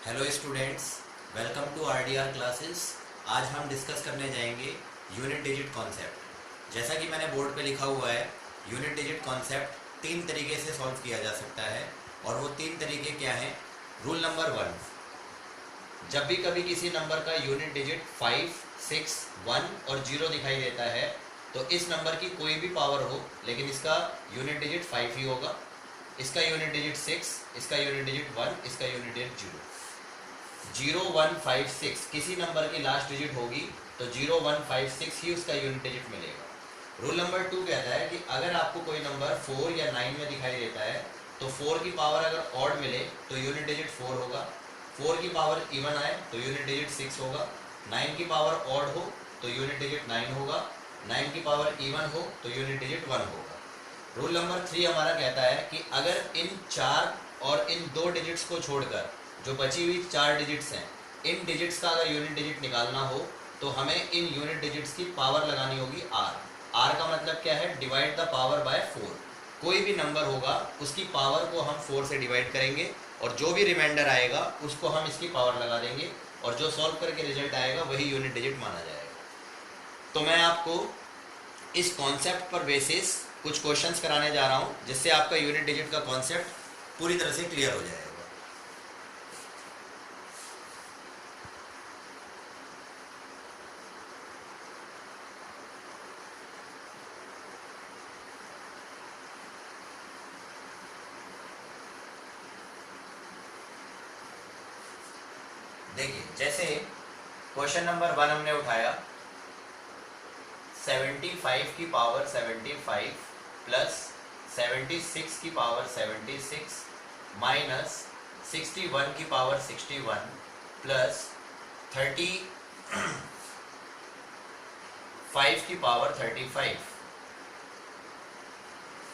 Hello students, welcome to RDR classes. आज हम discuss करने जाएंगे यूनिट डिजिट कॉन्सेप्ट। जैसा कि मैंने बोर्ड पे लिखा हुआ है, यूनिट डिजिट कॉन्सेप्ट 3 तरीके से सॉल्व किया जा सकता है। और वो 3 तरीके क्या हैं? रूल नंबर 1, जब भी कभी किसी नंबर का यूनिट डिजिट 5, 6, 1 और 0 दिखाई देता है तो इस नंबर की कोई भी पावर हो, लेकिन इसका यूनिट डिजिट 5 ही होगा, इसका यूनिट डिजिट 6, इसका यूनिट डिजिट 1, इसका यूनिट डिजिट 0। 0, 1, 5, 6 किसी नंबर की लास्ट डिजिट होगी तो 0, 1, 5, 6 ही उसका यूनिट डिजिट मिलेगा। रूल नंबर 2 कहता है कि अगर आपको कोई नंबर 4 या 9 में दिखाई देता है तो 4 की पावर अगर ऑड मिले तो यूनिट डिजिट 4 होगा, 4 की पावर इवन आए तो यूनिट डिजिट 6 होगा, 9 की पावर ऑड हो तो यूनिट डिजिट 9 होगा, 9 की पावर इवन हो तो यूनिट डिजिट 1 होगा। रूल नंबर 3 हमारा कहता है कि अगर इन 4 और इन 2 डिजिट्स को छोड़कर जो बची हुई 4 डिजिट्स हैं, इन डिजिट्स का अगर यूनिट डिजिट निकालना हो तो हमें इन यूनिट डिजिट्स की पावर लगानी होगी r। r का मतलब क्या है? Divide the power bye 4। कोई भी नंबर होगा उसकी पावर को हम 4 से डिवाइड करेंगे और जो भी रिमाइंडर आएगा उसको हम इसकी पावर लगा देंगे और जो सॉल्व करके रिजल्ट आएगा वही यूनिट डिजिट माना जाएगा। तो मैं आपको इस कॉन्सेप्ट पर बेसिस कुछ क्वेश्चंस कराने जा रहा हूं जिससे आपका यूनिट डिजिट का कॉन्सेप्ट पूरी तरह से क्लियर हो जाएगा। देखिए, जैसे क्वेश्चन नंबर 1 हमने उठाया, 75 की पावर 75 प्लस 76 की पावर 76 माइनस 61 की पावर 61 प्लस 35 की पावर 35।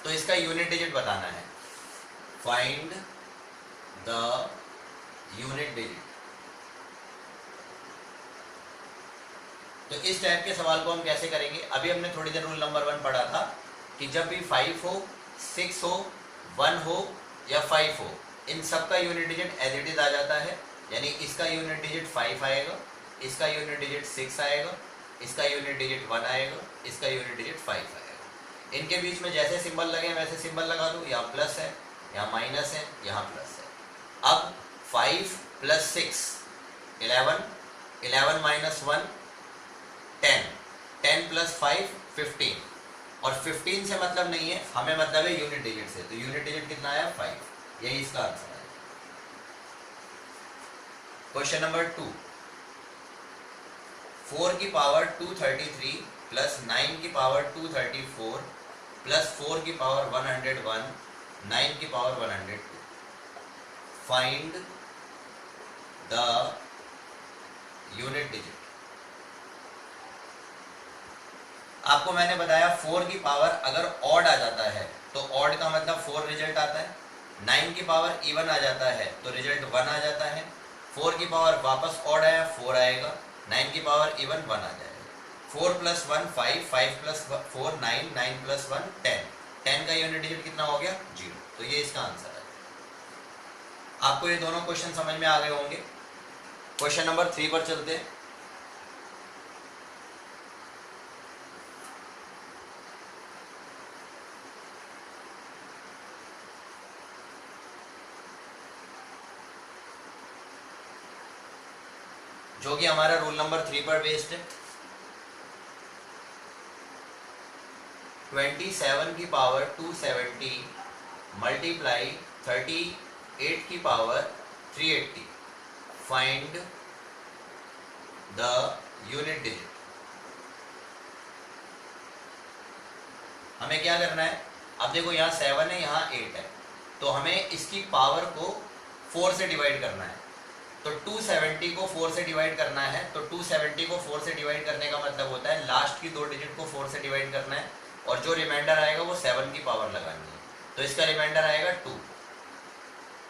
तो इसका यूनिट डिजिट बताना है। Find the unit digit. तो इस टाइप के सवाल को हम कैसे करेंगे? अभी हमने थोड़ी देर रूल नंबर 1 पढ़ा था कि जब भी 5 हो, 6 हो, 1 हो या 5 हो, इन सब का unit digit as it is आ जाता है। यानी इसका यूनिट डिजिट 5 आएगा, इसका यूनिट डिजिट 6 आएगा, इसका यूनिट डिजिट 1 आएगा, इसका यूनिट डिजिट 5 आएगा। इनके बीच में जैसे सिंबल लगे वैसे सिंबल लगा दो। यहाँ प्लस है, यहाँ माइनस है, यहाँ प्लस है। अब 5 प्लस 6 11, 11 माइनस 1 10, 10 प्लस 5 15। और 15 से मतलब नहीं है, हमें मतलब है यूनिट डिजिट से। तो यूनिट डिजिट कितना आया? 5। यही इसका आंसर है। क्वेश्चन नंबर 2, 4 की पावर 233 प्लस 9 की पावर 234 प्लस 4 की पावर 101, 9 की power 102। Find the unit digit. आपको मैंने बताया 4 की पावर अगर ऑड आ जाता है तो ऑड का मतलब 4 रिजल्ट आता है, 9 की पावर इवन आ जाता है तो रिजल्ट 1 आ जाता है, 4 की पावर वापस ऑड आया 4 आएगा, 9 की पावर इवन 1 आ जाएगा। 4 प्लस 1 5, 5 प्लस 4 9, 9 प्लस 1 10, 10 का यूनिट डिजिट कितना हो गया? 0। तो ये इसका आंसर है। आपको ये दोनों क्वेश्चन समझ में आ गए होंगे। क्वेश्चन नंबर 3 पर चलते हैं। जो कि हमारा रूल नंबर 3 पर बेस्ड है। 27 की पावर 270 मल्टीप्लाई 38 की power 380। Find the unit digit. हमें क्या करना है? अब देखो, यहाँ 7 है, यहाँ 8 है, तो हमें इसकी पावर को 4 से डिवाइड करना है। तो 270 को 4 से डिवाइड करना है, तो 270 को 4 से डिवाइड करने का मतलब होता है लास्ट की 2 डिजिट को 4 से डिवाइड करना है और जो रिमाइंडर आएगा वो 7 की पावर लगानी है। तो इसका रिमाइंडर आएगा 2।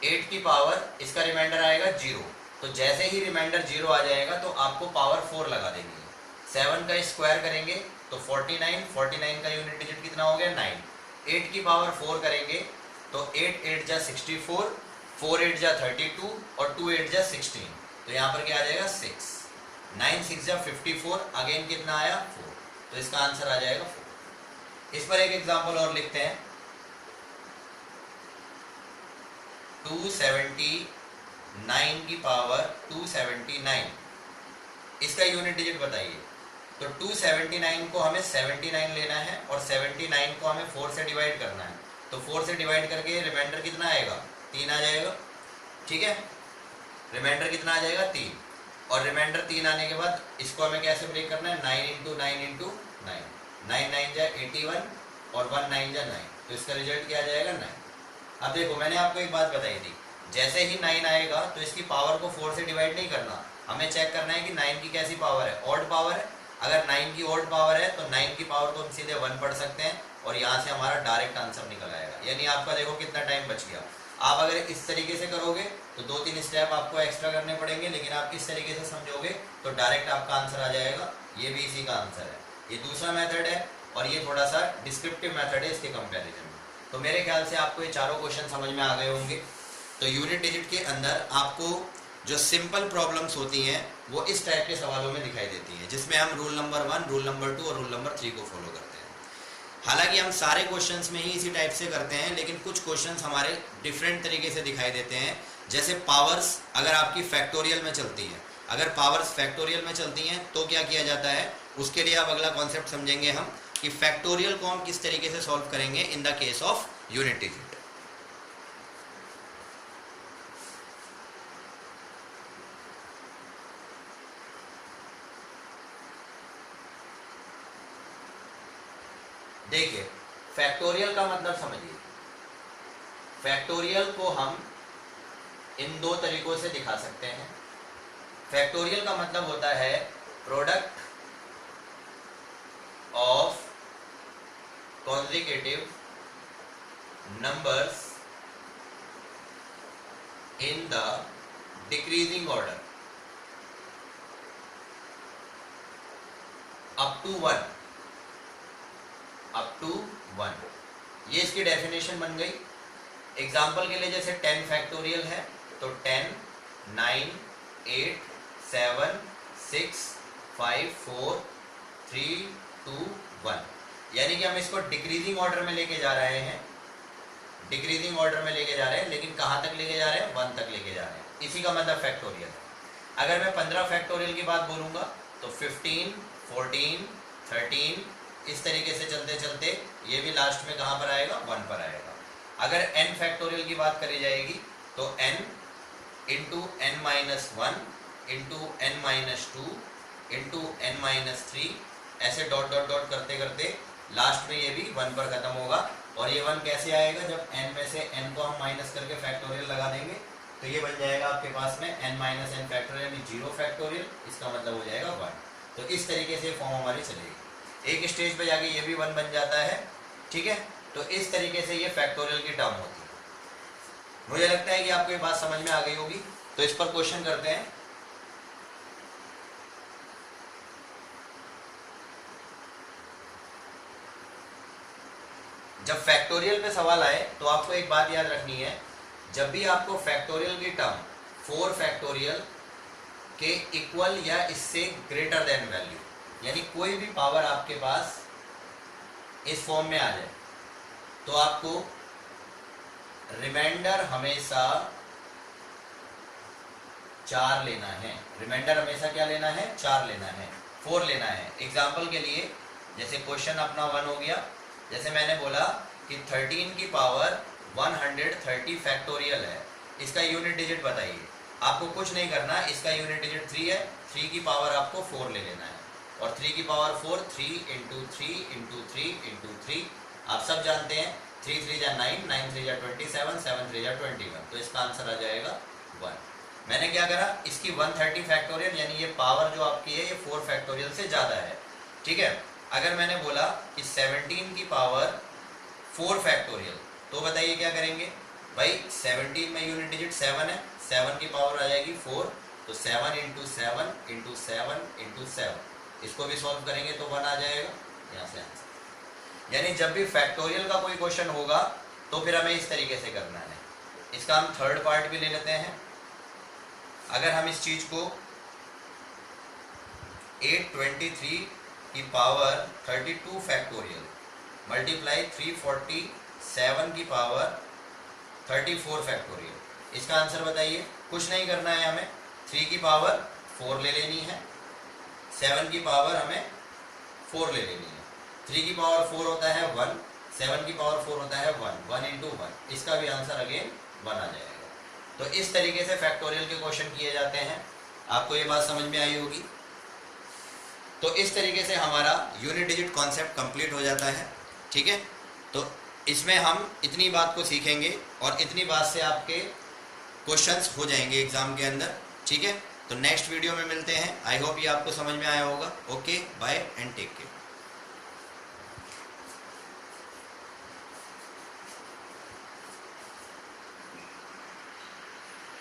8 की पावर, इसका रिमाइंडर आएगा 0। तो जैसे ही रिमाइंडर 0 आ जाएगा तो आपको पावर 4 लगा देंगे। 7 का स्क्वायर करेंगे तो 49, 49 का यूनिट डिजिट कितना हो गया? 9। 8 की पावर 4 करेंगे तो 8 8 जा 64, 4 8 जा 32 और 2 8 जा 16, तो यहाँ पर क्या आ जाएगा 6, 9 6 जा 54, अगेन कितना आया 4, तो इसका आंसर आ जाएगा 4। इस पर एक एग्जांपल और लिखते हैं, 279 की पावर 279, इसका यूनिट डिजिट बताइए। तो 279 को हमें 79 लेना है और 79 को हमें 4 से डिवाइड करना है, तो 4 से डिवाइड करके रिमाइंडर कितना आएगा 3 आ जाएगा, ठीक है, रिमाइंडर कितना आ जाएगा 3, और रिमाइंडर 3 आने के बाद इसको हमें कैसे ब्रेक करना है 9 इंटू 9 इंटू 9, 9 9 जा 81 और 1 9 जा 9, तो इसका रिजल्ट क्या आ जाएगा 9। अब देखो मैंने आपको एक बात बताई थी, जैसे ही 9 आएगा तो इसकी पावर को 4 से डिवाइड नहीं करना, हमें चेक करना है कि 9 की कैसी पावर है, ऑड पावर है। अगर 9 की ऑड पावर है तो 9 की पावर को हम सीधे 1 पढ़ सकते हैं और यहाँ से हमारा डायरेक्ट आंसर निकल आएगा, यानी आपका देखो कितना टाइम बच गया। आप अगर इस तरीके से करोगे तो 2-3 स्टेप आपको एक्स्ट्रा करने पड़ेंगे, लेकिन आप इस तरीके से समझोगे तो डायरेक्ट आपका आंसर आ जाएगा। ये भी इसी का आंसर है, ये दूसरा मेथड है और ये थोड़ा सा डिस्क्रिप्टिव मेथड है इसके कंपैरिजन में। तो मेरे ख्याल से आपको ये चारों क्वेश्चन समझ में आ गए होंगे। तो यूनिट डिजिट के अंदर आपको जो सिंपल प्रॉब्लम्स होती हैं वो इस टाइप के सवालों में दिखाई देती हैं, जिसमें हम रूल नंबर 1, रूल नंबर 2 और रूल नंबर 3 को फॉलो करते हैं। हालांकि हम सारे क्वेश्चंस में ही इसी टाइप से करते हैं, लेकिन कुछ क्वेश्चंस हमारे डिफरेंट तरीके से दिखाई देते हैं। जैसे पावर्स अगर आपकी फैक्टोरियल में चलती है, अगर पावर्स फैक्टोरियल में चलती हैं तो क्या किया जाता है, उसके लिए आप अगला कॉन्सेप्ट समझेंगे हम कि फैक्टोरियल को हम किस तरीके से सॉल्व करेंगे in the case of unit digit. देखिए फैक्टोरियल का मतलब समझिए, फैक्टोरियल को हम इन दो तरीकों से दिखा सकते हैं। फैक्टोरियल का मतलब होता है product of consecutive numbers in the decreasing order up to 1, up to 1, ये इसकी डेफिनेशन बन गई। एग्जाम्पल के लिए जैसे 10 फैक्टोरियल है तो 10 9 8 7 6 5 4 3 2 1, यानी कि हम इसको डिक्रीजिंग ऑर्डर में लेके जा रहे हैं, डिक्रीजिंग ऑर्डर में लेके जा रहे हैं, लेकिन कहाँ तक लेके जा रहे हैं 1 तक लेके जा रहे हैं, इसी का मतलब फैक्टोरियल है। अगर मैं 15 फैक्टोरियल की बात बोलूँगा तो 15 14 13 इस तरीके से चलते चलते ये भी लास्ट में कहाँ पर आएगा 1 पर आएगा। अगर n फैक्टोरियल की बात करी जाएगी तो n into n minus 1 into n minus 2 into n minus 3, ऐसे डॉट डॉट डॉट करते करते लास्ट में ये भी 1 पर खत्म होगा। और ये 1 कैसे आएगा, जब n में से n को हम माइनस करके फैक्टोरियल लगा देंगे तो ये बन जाएगा आपके पास में n माइनस n फैक्टोरियल यानी 0 फैक्टोरियल, इसका मतलब हो जाएगा 1। तो इस तरीके से फॉर्म हमारी चलेगी। एक स्टेज पे जाके ये भी 1 बन जाता है, ठीक है। तो इस तरीके से ये फैक्टोरियल की टर्म होती है। मुझे लगता है कि आपको ये बात समझ में आ गई होगी। तो इस पर क्वेश्चन करते हैं। जब फैक्टोरियल पे सवाल आए तो आपको एक बात याद रखनी है, जब भी आपको फैक्टोरियल की टर्म 4 फैक्टोरियल के इक्वल या इससे ग्रेटर देन वैल्यू, यानी कोई भी पावर आपके पास इस फॉर्म में आ जाए तो आपको रिमाइंडर हमेशा 4 लेना है। रिमाइंडर हमेशा क्या लेना है 4 लेना है, 4 लेना है। एग्जाम्पल के लिए जैसे क्वेश्चन अपना 1 हो गया, जैसे मैंने बोला कि 13 की पावर 130 फैक्टोरियल है, इसका यूनिट डिजिट बताइए। आपको कुछ नहीं करना, इसका यूनिट डिजिट 3 है, 3 की पावर आपको 4 ले लेना है और 3 की पावर 4 3 इंटू 3 इंटू 3 इंटू 3, आप सब जानते हैं 3 3 जा 9, 9 3 जा 27, 7 3 जा 21, तो इसका आंसर आ जाएगा 1। मैंने क्या करा, इसकी 130 फैक्टोरियल यानी ये पावर जो आपकी है ये 4 फैक्टोरियल से ज़्यादा है, ठीक है। अगर मैंने बोला कि 17 की पावर 4 फैक्टोरियल तो बताइए क्या करेंगे भाई, 17 में यूनिट डिजिट 7 है, 7 की पावर आ जाएगी 4, तो 7 इंटू 7 इंटू 7 इंटू 7, इसको भी सॉल्व करेंगे तो 1 आ जाएगा यहाँ से आंसर। यानी जब भी फैक्टोरियल का कोई क्वेश्चन होगा तो फिर हमें इस तरीके से करना है। इसका हम थर्ड पार्ट भी ले लेते हैं। अगर हम इस चीज को 823 की पावर 32 फैक्टोरियल मल्टीप्लाई 347 की पावर 34 फैक्टोरियल, इसका आंसर बताइए। कुछ नहीं करना है, हमें 3 की पावर 4 ले लेनी है, 7 की पावर हमें 4 ले लेनी है। 3 की पावर 4 होता है 1, 7 की पावर 4 होता है 1, 1 इंटू 1, इसका भी आंसर अगेन 1 आ जाएगा। तो इस तरीके से फैक्टोरियल के क्वेश्चन किए जाते हैं। आपको ये बात समझ में आई होगी। तो इस तरीके से हमारा यूनिट डिजिट कॉन्सेप्ट कंप्लीट हो जाता है। ठीक है, तो इसमें हम इतनी बात को सीखेंगे और इतनी बात से आपके क्वेश्चंस हो जाएंगे एग्जाम के अंदर। ठीक है, तो नेक्स्ट वीडियो में मिलते हैं। आई होप ये आपको समझ में आया होगा। Okay, bye and take care.